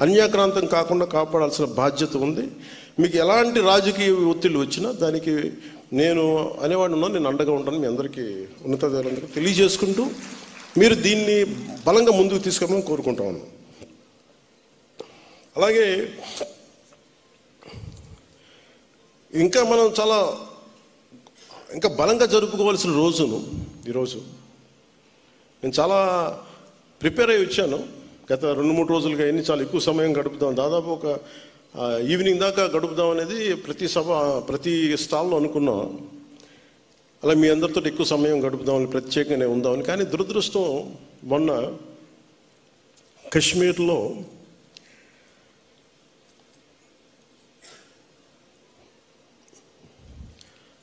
అన్యాక్రాంతం కాకుండా కాపాడాల్సిన బాధ్యత ఉంది. మీకు ఎలాంటి రాజకీయ ఒత్తిళ్ళు వచ్చినా దానికి నేను అనేవాడిని ఉన్నాను, నేను అండగా ఉంటాను. మీ అందరికీ ఉన్నతాధికారులందరికీ తెలియజేసుకుంటూ మీరు దీన్ని బలంగా ముందుకు తీసుకెళ్ళమని కోరుకుంటా ఉన్నాను. అలాగే ఇంకా మనం చాలా ఇంకా బలంగా జరుపుకోవాల్సిన రోజును ఈరోజు నేను చాలా ప్రిపేర్ అయ్యి వచ్చాను. గత 2-3 రోజులుగా ఎన్ని చాలా ఎక్కువ సమయం గడుపుదాం, దాదాపు ఒక ఈవినింగ్ దాకా గడుపుదాం అనేది ప్రతి స్టాల్లో అనుకున్నాం. అలా మీ అందరితో ఎక్కువ సమయం గడుపుదామని, ప్రత్యేకంగానే ఉందామని. కానీ దురదృష్టం మొన్న కశ్మీర్లో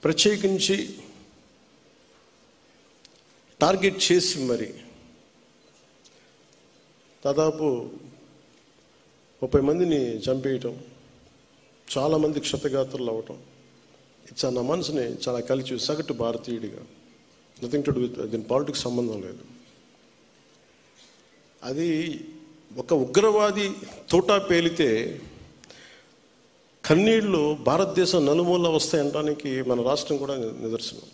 ప్రత్యేకించి టార్గెట్ చేసి మరి దాదాపు 30 మందిని చంపేయటం, చాలామంది క్షతగాత్రులు అవ్వటం, ఇది నా మనసుని చాలా కలిసి సగటు భారతీయుడిగా, నథింగ్ టు డూ విత్ దీని పాలిటిక్స్ సంబంధం లేదు. అది ఒక ఉగ్రవాది తోటా పేలితే కన్నీళ్లు భారతదేశం నలుమూలలో వస్తాయనడానికి మన రాష్ట్రం కూడా నిదర్శనం.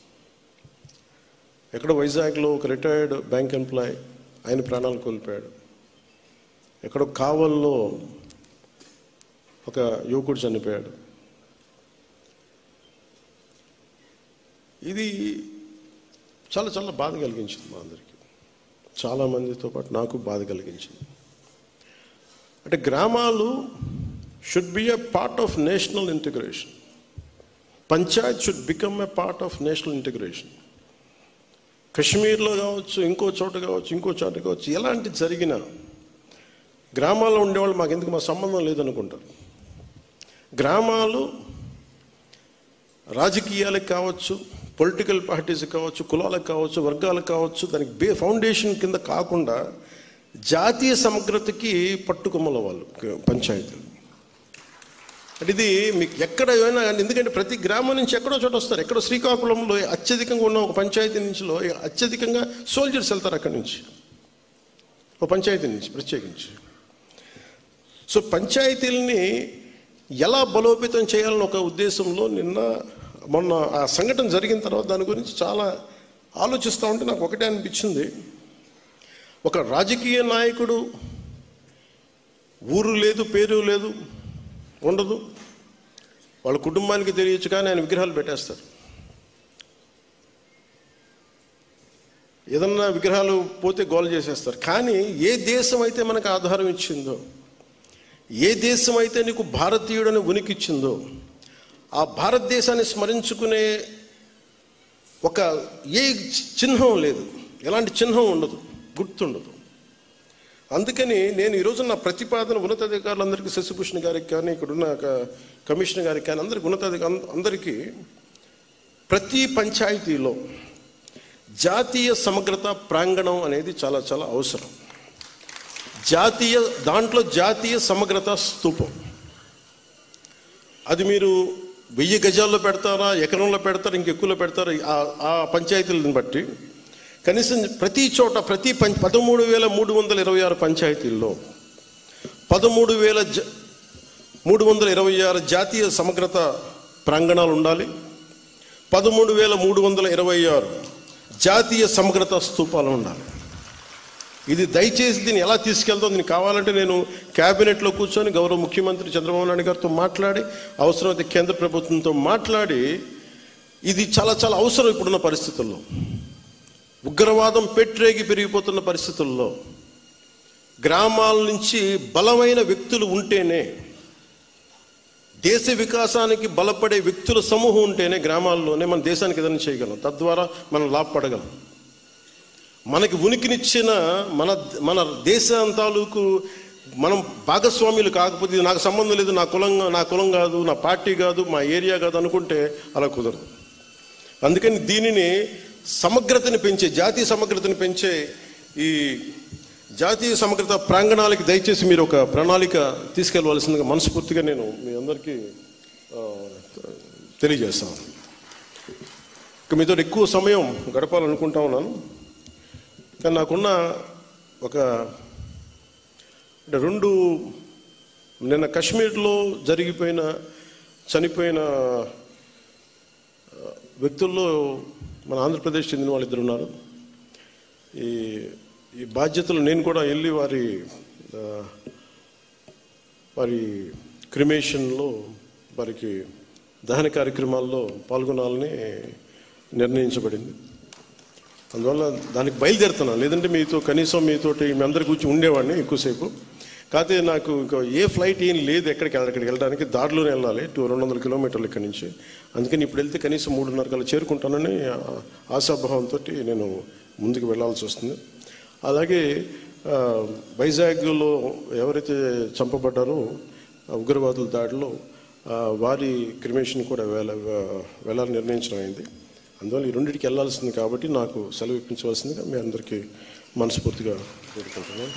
ఎక్కడో వైజాగ్లో ఒక రిటైర్డ్ బ్యాంక్ ఎంప్లాయ్ ఆయన ప్రాణాలు కోల్పోయాడు. ఎక్కడో కావల్లో ఒక యువకుడు చనిపోయాడు. ఇది చాలా చాలా బాధ కలిగించింది మా అందరికీ, చాలామందితో పాటు నాకు బాధ కలిగించింది. అంటే గ్రామాలు should be a part of national integration. Panchayat should become a part of national integration. కశ్మీర్లో కావచ్చు, ఇంకో చోట కావచ్చు, ఎలాంటి జరిగినా గ్రామాల్లో ఉండేవాళ్ళు మాకెందుకు, మా సంబంధం లేదనుకుంటారు. గ్రామాలు రాజకీయాలకు కావచ్చు, పొలిటికల్ పార్టీస్ కావచ్చు, కులాలకు కావచ్చు, వర్గాలకు కావచ్చు, దానికి ఫౌండేషన్ కింద కాకుండా జాతీయ సమగ్రతకి పట్టుకొమ్మల వాళ్ళు పంచాయతీలు. అంటే ఇది మీకు ఎక్కడ ఏమైనా, ఎందుకంటే ప్రతి గ్రామం నుంచి ఎక్కడో చోట వస్తారు. ఎక్కడో శ్రీకాకుళంలో అత్యధికంగా ఉన్న ఒక పంచాయతీ నుంచిలో అత్యధికంగా సోల్జర్స్ వెళ్తారు అక్కడి నుంచి, ఒక పంచాయతీ నుంచి ప్రత్యేకించి. సో పంచాయతీలని ఎలా బలోపేతం చేయాలని ఒక ఉద్దేశంలో మొన్న ఆ సంఘటన జరిగిన తర్వాత దాని గురించి చాలా ఆలోచిస్తూ ఉంటే నాకు ఒకటే అనిపించింది. ఒక రాజకీయ నాయకుడు ఊరు లేదు, పేరు లేదు, ఉండదు, వాళ్ళ కుటుంబానికి తెలియచ్చు, కానీ ఆయన విగ్రహాలు పెట్టేస్తారు. ఏదన్నా విగ్రహాలు పోతే గోల చేసేస్తారు. కానీ ఏ దేశం అయితే మనకు ఆధారం ఇచ్చిందో, ఏ దేశం అయితే నీకు భారతీయుడని ఉనికిచ్చిందో, ఆ భారతదేశాన్ని స్మరించుకునే ఒక ఏ చిహ్నం లేదు, ఎలాంటి చిహ్నం ఉండదు, గుర్తుండదు. అందుకని నేను ఈరోజు నా ప్రతిపాదన ఉన్నతాధికారులందరికీ, శశిభూషణ్ గారికి కానీ, ఇక్కడున్న కమిషనర్ గారికి కానీ, అందరికీ ప్రతి పంచాయతీలో జాతీయ సమగ్రత ప్రాంగణం అనేది చాలా చాలా అవసరం. దాంట్లో జాతీయ సమగ్రత స్తూపం, అది మీరు 1000 గజాల్లో పెడతారా, ఎకరంలో పెడతారా, ఇంకెక్కువలో పెడతారా, ఆ పంచాయతీలను బట్టి కనీసం ప్రతి చోట 13,326 పంచాయతీల్లో 13,326 జాతీయ సమగ్రత ప్రాంగణాలు ఉండాలి. 13,326 జాతీయ సమగ్రత స్తూపాలు ఉండాలి. ఇది దయచేసి దీన్ని ఎలా తీసుకెళ్తాం, దీనికి కావాలంటే నేను క్యాబినెట్లో కూర్చొని గౌరవ ముఖ్యమంత్రి చంద్రబాబు నాయుడు గారితో మాట్లాడి, అవసరమైతే కేంద్ర ప్రభుత్వంతో మాట్లాడి, ఇది చాలా చాలా అవసరం ఇప్పుడున్న పరిస్థితుల్లో. ఉగ్రవాదం పెట్రేగి పెరిగిపోతున్న పరిస్థితుల్లో గ్రామాల నుంచి బలమైన వ్యక్తులు ఉంటేనే, దేశ వికాసానికి బలపడే వ్యక్తుల సమూహం ఉంటేనే గ్రామాల్లోనే మన దేశానికి ఏదైనా చేయగలం, తద్వారా మనం లాభపడగలం. మనకి ఉనికినిచ్చిన మన దేశం తాలూకు మనం భాగస్వామ్యులు కాకపోతే, ఇది నాకు సంబంధం లేదు, నా కులం కాదు, నా పార్టీ కాదు, మా ఏరియా కాదు అనుకుంటే అలా కుదరదు. అందుకని దీనిని సమగ్రతని పెంచే, జాతీయ సమగ్రతని పెంచే ఈ జాతీయ సమగ్రత ప్రాంగణాలకి దయచేసి మీరు ఒక ప్రణాళిక తీసుకెళ్ళవలసిందిగా మనస్ఫూర్తిగా నేను మీ అందరికీ తెలియజేస్తాను. ఇక మీతో ఎక్కువ సమయం గడపాలనుకుంటా ఉన్నాను, కానీ నాకున్న ఒక 2 నిన్న కాశ్మీర్లో చనిపోయిన వ్యక్తుల్లో మన ఆంధ్రప్రదేశ్ చెందిన వాళ్ళు 2 ఉన్నారు. ఈ బాధ్యతలు నేను కూడా వెళ్ళి వారి క్రిమేషన్లో వారికి దహన కార్యక్రమాల్లో పాల్గొనాలని నిర్ణయించబడింది. అందువల్ల దానికి బయలుదేరుతున్నాను. లేదంటే మీతోటి మీ అందరి గురించి ఉండేవాడిని ఎక్కువసేపు. కాకపోతే నాకు ఇంకా ఏ ఫ్లైట్ ఏం లేదు అక్కడికి వెళ్ళడానికి. దారిలోనే వెళ్ళాలి 200 కిలోమీటర్లు ఇక్కడి నుంచి. అందుకని ఇప్పుడు వెళ్తే కనీసం 3:30 కల్లా చేరుకుంటానని ఆశాభావంతో నేను ముందుకు వెళ్ళాల్సి వస్తుంది. అలాగే వైజాగ్లో ఎవరైతే చంపబడ్డారో ఉగ్రవాదుల దాడిలో వారి క్రిమేషన్ కూడా వెళ్ళాలని నిర్ణయించడం అయింది. అందువల్ల ఈ రెండింటికి వెళ్ళాల్సింది కాబట్టి నాకు సెలవు ఇప్పించవలసిందిగా మీ అందరికీ మనస్ఫూర్తిగా కోరుకుంటున్నాను.